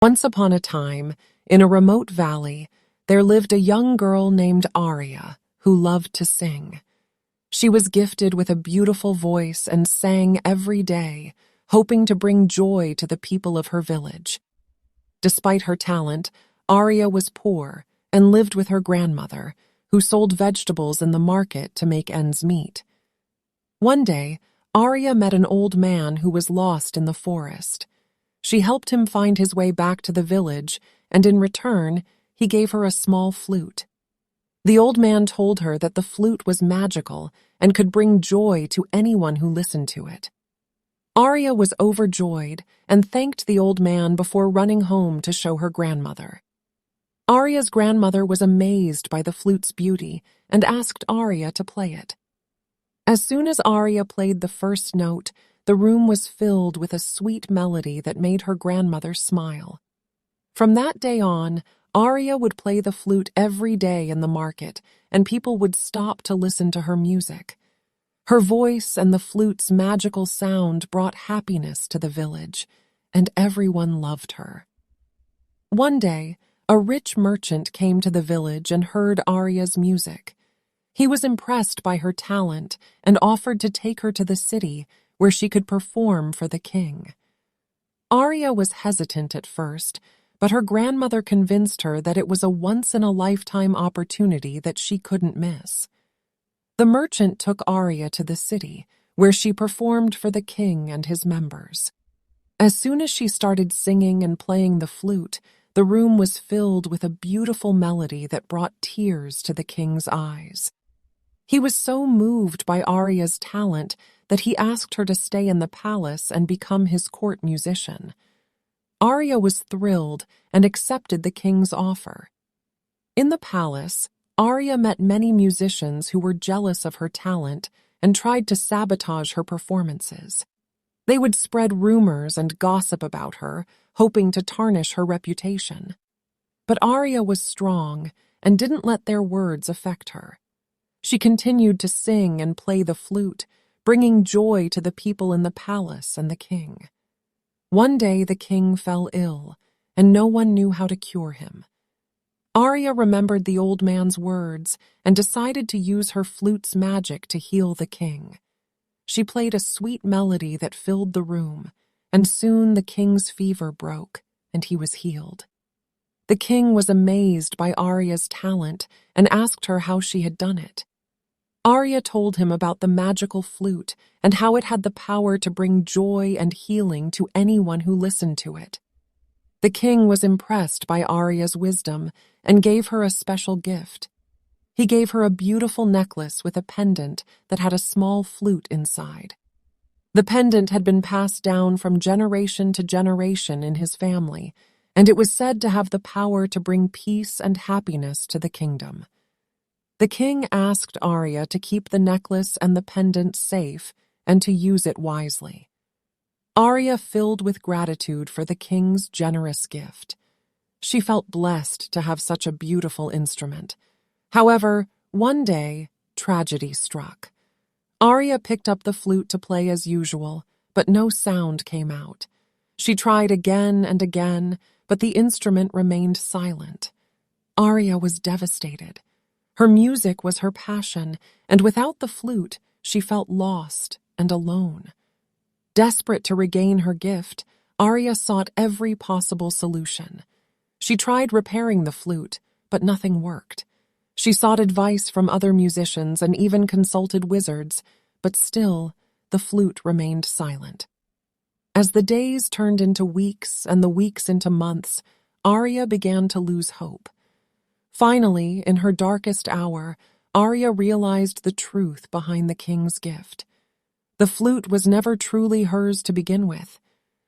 Once upon a time, in a remote valley, there lived a young girl named Aria who loved to sing. She was gifted with a beautiful voice and sang every day, hoping to bring joy to the people of her village. Despite her talent, Aria was poor and lived with her grandmother, who sold vegetables in the market to make ends meet. One day, Aria met an old man who was lost in the forest. She helped him find his way back to the village, and in return, he gave her a small flute. The old man told her that the flute was magical and could bring joy to anyone who listened to it. Aria was overjoyed and thanked the old man before running home to show her grandmother. Aria's grandmother was amazed by the flute's beauty and asked Aria to play it. As soon as Aria played the first note, the room was filled with a sweet melody that made her grandmother smile. From that day on, Aria would play the flute every day in the market, and people would stop to listen to her music. Her voice and the flute's magical sound brought happiness to the village, and everyone loved her. One day, a rich merchant came to the village and heard Aria's music. He was impressed by her talent and offered to take her to the city, where she could perform for the king. Aria was hesitant at first, but her grandmother convinced her that it was a once-in-a-lifetime opportunity that she couldn't miss. The merchant took Aria to the city, where she performed for the king and his members. As soon as she started singing and playing the flute, the room was filled with a beautiful melody that brought tears to the king's eyes. He was so moved by Aria's talent that he asked her to stay in the palace and become his court musician. Aria was thrilled and accepted the king's offer. In the palace, Aria met many musicians who were jealous of her talent and tried to sabotage her performances. They would spread rumors and gossip about her, hoping to tarnish her reputation. But Aria was strong and didn't let their words affect her. She continued to sing and play the flute, bringing joy to the people in the palace and the king. One day the king fell ill, and no one knew how to cure him. Aria remembered the old man's words and decided to use her flute's magic to heal the king. She played a sweet melody that filled the room, and soon the king's fever broke, and he was healed. The king was amazed by Aria's talent and asked her how she had done it. Aria told him about the magical flute and how it had the power to bring joy and healing to anyone who listened to it. The king was impressed by Aria's wisdom and gave her a special gift. He gave her a beautiful necklace with a pendant that had a small flute inside. The pendant had been passed down from generation to generation in his family, and it was said to have the power to bring peace and happiness to the kingdom. The king asked Aria to keep the necklace and the pendant safe and to use it wisely. Aria filled with gratitude for the king's generous gift. She felt blessed to have such a beautiful instrument. However, one day, tragedy struck. Aria picked up the flute to play as usual, but no sound came out. She tried again and again, but the instrument remained silent. Aria was devastated. Her music was her passion, and without the flute, she felt lost and alone. Desperate to regain her gift, Aria sought every possible solution. She tried repairing the flute, but nothing worked. She sought advice from other musicians and even consulted wizards, but still, the flute remained silent. As the days turned into weeks and the weeks into months, Aria began to lose hope. Finally, in her darkest hour, Aria realized the truth behind the king's gift. The flute was never truly hers to begin with.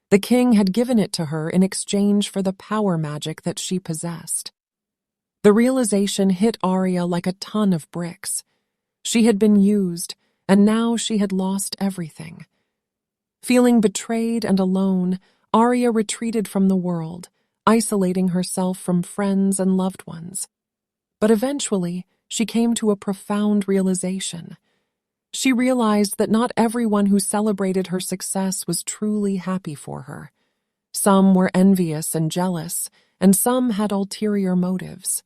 The king had given it to her in exchange for the power magic that she possessed. The realization hit Aria like a ton of bricks. She had been used, and now she had lost everything. Feeling betrayed and alone, Aria retreated from the world, isolating herself from friends and loved ones. But eventually, she came to a profound realization. She realized that not everyone who celebrated her success was truly happy for her. Some were envious and jealous, and some had ulterior motives.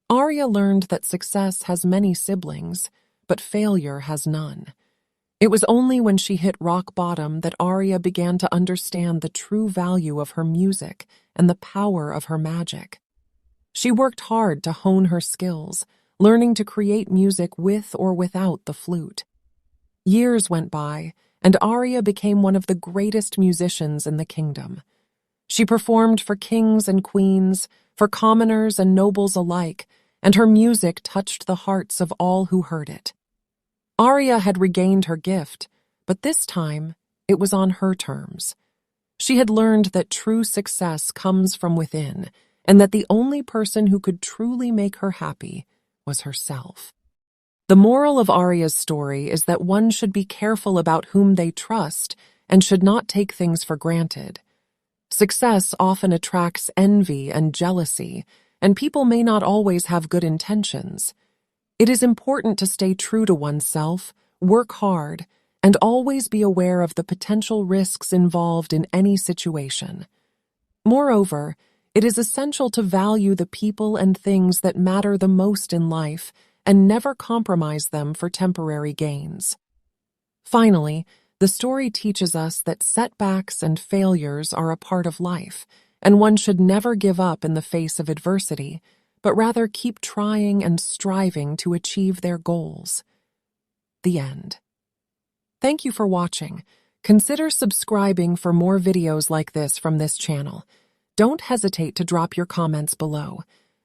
Aria learned that success has many siblings, but failure has none. It was only when she hit rock bottom that Aria began to understand the true value of her music and the power of her magic. She worked hard to hone her skills, learning to create music with or without the flute. Years went by, and Aria became one of the greatest musicians in the kingdom. She performed for kings and queens, for commoners and nobles alike, and her music touched the hearts of all who heard it. Aria had regained her gift, but this time it was on her terms. She had learned that true success comes from within, and that the only person who could truly make her happy was herself. The moral of Aria's story is that one should be careful about whom they trust and should not take things for granted. Success often attracts envy and jealousy, and people may not always have good intentions. It is important to stay true to oneself, work hard, and always be aware of the potential risks involved in any situation. Moreover, it is essential to value the people and things that matter the most in life and never compromise them for temporary gains. Finally, the story teaches us that setbacks and failures are a part of life, and one should never give up in the face of adversity, but rather keep trying and striving to achieve their goals. The end. Thank you for watching. Consider subscribing for more videos like this from this channel. Don't hesitate to drop your comments below.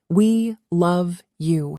We love you.